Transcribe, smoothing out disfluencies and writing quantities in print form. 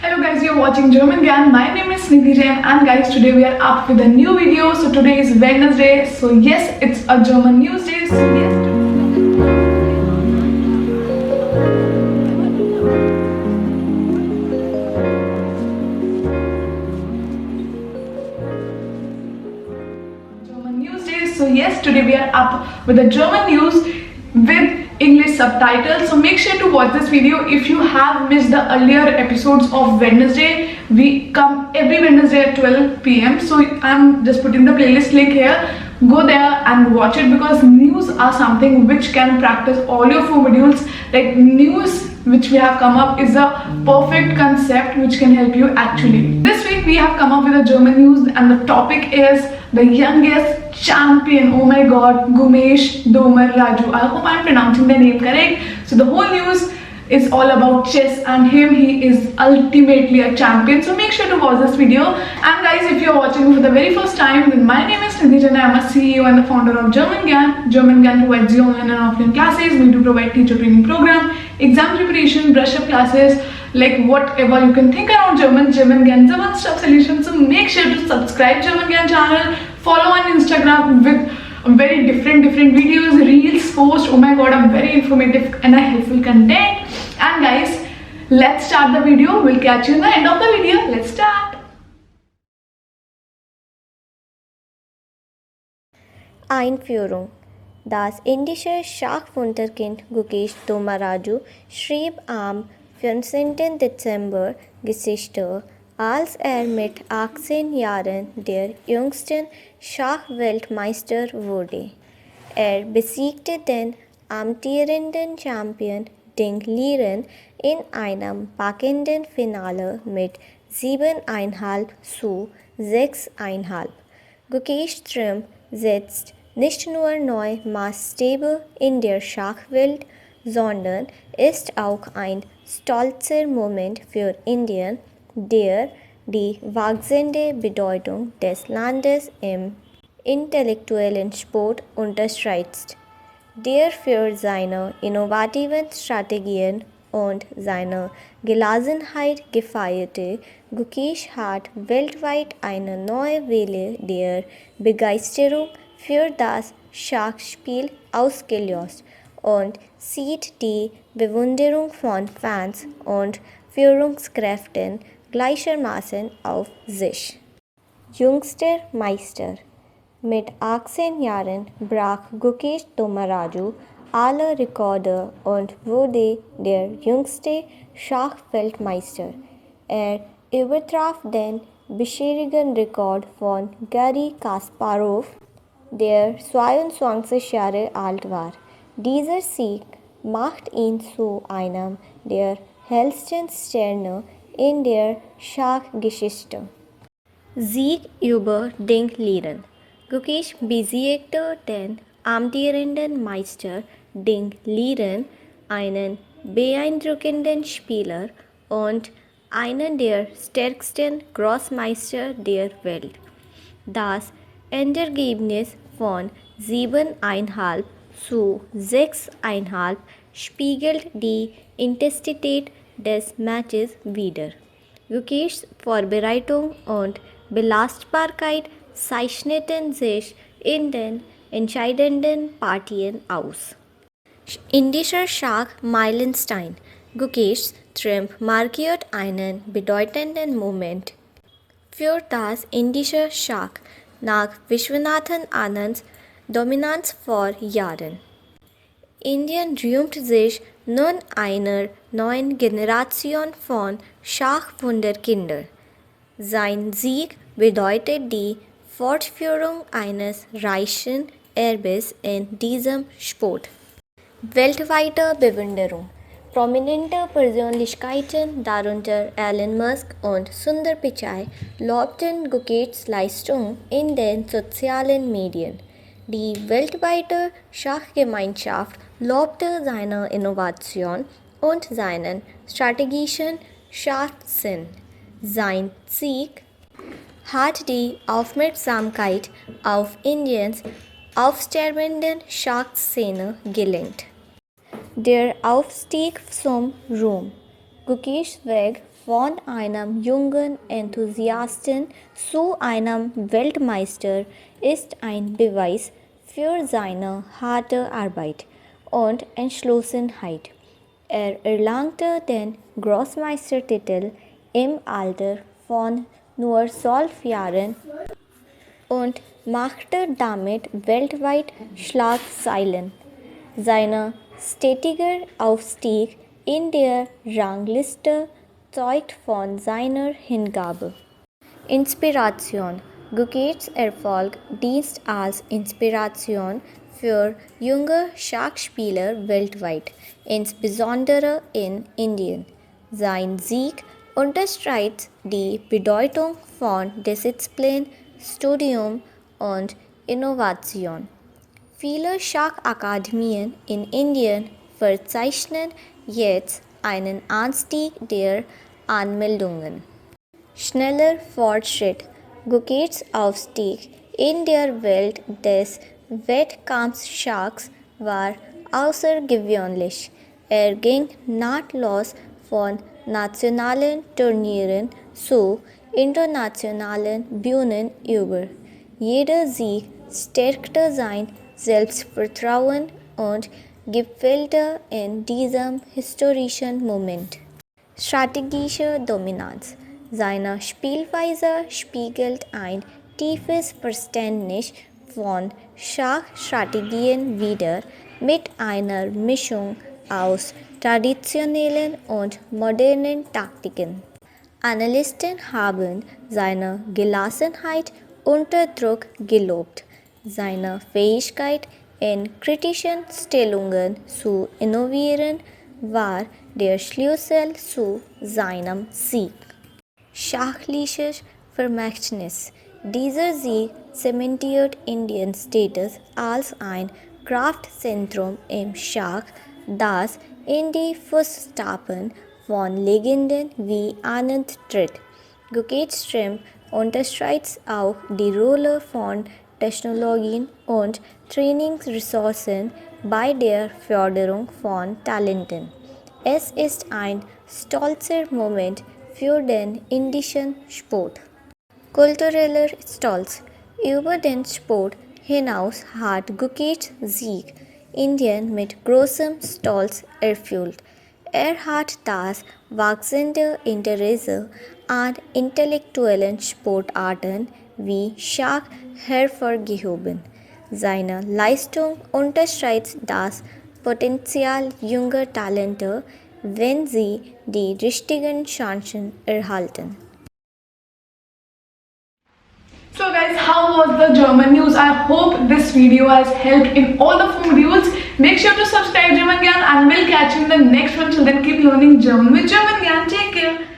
Hello guys, you're watching German Gyan. My name is Nidhi and guys, today we are up with a new video. So today is Wednesday. So yes, it's a German news day. So yes. German news day. So yes, today we are up with the German news with English subtitles. So make sure to watch this video. If you have missed the earlier episodes of Wednesday, we come every Wednesday at 12 p.m. So I'm just putting the playlist link here. Go there and watch it because news are something which can practice all your 4 modules. Like news which we have come up is a perfect concept which can help you actually. This week we have come up with a German news and the topic is the youngest champion. Oh my god, Gukesh Dommaraju. I hope I'm pronouncing the name correct. So the whole news is all about chess and him. He is ultimately a champion. So make sure to watch this video. And guys, if you're watching for the very first time, then my name is Nidhi and I'm a CEO and the founder of German Gyan. German Gyan provides you online and offline classes. We do provide teacher training program, exam preparation, brush up classes, like whatever you can think around German Gyan is a one-stop solution. So make sure to subscribe German Gyan channel, follow on Instagram with very different videos, reels, posts. Oh my god, I'm very informative and helpful content. And guys, let's start the video. We'll catch you in the end of the video. Let's start. Einführung. Das indische Schachwunderkind Gukesh Dommaraju schrieb am 14. Dezember Geschichte, als mit 18 Jahren der jüngsten Schachweltmeister wurde. Besiegte den amtierenden Champion Ding Liren in einem packenden Finale mit 7,5 zu 6,5. Gukesh Triumph setzt nicht nur neue Maßstäbe in der Schachwelt, sondern ist auch ein stolzer Moment für Indien, der die wachsende Bedeutung des Landes im intellektuellen Sport unterstreicht, der für seine innovativen Strategien und seine Gelassenheit gefeierte Gukesh hat weltweit eine neue Welle der Begeisterung für das Schachspiel ausgelöst und zieht die Bewunderung von Fans und Führungskräften gleichermaßen auf sich. Jüngster Meister. Mit 18 Jahren brach Gukesh Dommaraju alle Rekorde und wurde der jüngste Schachweltmeister. Übertraf den bisherigen Rekord von Garry Kasparov, der 22 Jahre alt war. Dieser Sieg macht ihn zu einem der hellsten Sterne in der Schachgeschichte. Sieg über Ding Liren. Gukesh besiegte den amtierenden Meister Ding Liren, einen beeindruckenden Spieler und einen der stärksten Großmeister der Welt. Das Endergebnis von 7,5 zu 6,5 spiegelt die Intensität des Matches wider. Gukeshs Vorbereitung und Belastbarkeit zeichneten sich in den entscheidenden Partien aus. Indischer Schach-Meilenstein. Gukeshs Triumph markiert einen bedeutenden Moment für das indische Schach nach Vishwanathan Anands Dominanz vor Jahren. Indien rühmt sich nun einer neuen Generation von Schachwunderkindern. Sein Sieg bedeutet die Fortführung eines reichen Erbes in diesem Sport. Weltweite Bewunderung. Prominente Persönlichkeiten, darunter Elon Musk und Sundar Pichai, lobten Gukeshs Leistung in den sozialen Medien. Die weltweite Schachgemeinschaft lobte seine Innovation und seinen strategischen Scharfsinn. Sein Sieg hat die Aufmerksamkeit auf Indiens aufsterbenden Schachszene gelenkt. Der Aufstieg zum Ruhm. Gukeshs Weg von einem jungen Enthusiasten zu einem Weltmeister ist ein Beweis für seine harte Arbeit und Entschlossenheit. Er erlangte den Großmeistertitel im Alter von nur 12 Jahren und machte damit weltweit Schlagzeilen. Sein stetiger Aufstieg in der Rangliste zeugt von seiner Hingabe. Inspiration. Gukeshs Erfolg dient als Inspiration für junge Schachspieler weltweit, insbesondere in Indien. Sein Sieg unterstreicht die Bedeutung von Disziplin, Studium und Innovation. Viele Schachakademien in Indien verzeichnen jetzt einen Anstieg der Anmeldungen. Schneller Fortschritt. Gukeshs Aufstieg in der Welt des Wettkampfschachs war außergewöhnlich. Er ging nahtlos von nationalen Turnieren zu internationalen Bühnen über. Jeder Sieg stärkte sein Selbstvertrauen und gipfelte in diesem historischen Moment. Strategische Dominanz. Seine Spielweise spiegelt ein tiefes Verständnis von Schachstrategien wider, mit einer Mischung aus traditionellen und modernen Taktiken. Analysten haben seine Gelassenheit unter Druck gelobt. Seine Fähigkeit, in kritischen Stellungen zu innovieren, war der Schlüssel zu seinem Sieg. Schachliches Vermächtnis. Dieser Sieg zementiert Indiens Status als ein Kraftzentrum im Schach, das in die Fußstapfen von Legenden wie Anand tritt. Gukeshs Triumph unterstreicht auch die Rolle von Technologien und Trainingsressourcen bei der Förderung von Talenten. Es ist ein stolzer Moment für den indischen Sport. Kultureller Stolz. Über den Sport hinaus hat Gukeshs Sieg Indien mit großem Stolz erfüllt. Er hat das wachsende Interesse an intellektuellen Sportarten wie Schach hervorgehoben. Seine Leistung unterstreicht das Potenzial junger Talente, wenn sie die richtigen Chancen erhalten. So guys, how was the German news? I hope this video has helped in all the 4 modules. Make sure to subscribe German Gyan and we'll catch you in the next one. Till then, keep learning German with German Gyan. Take care.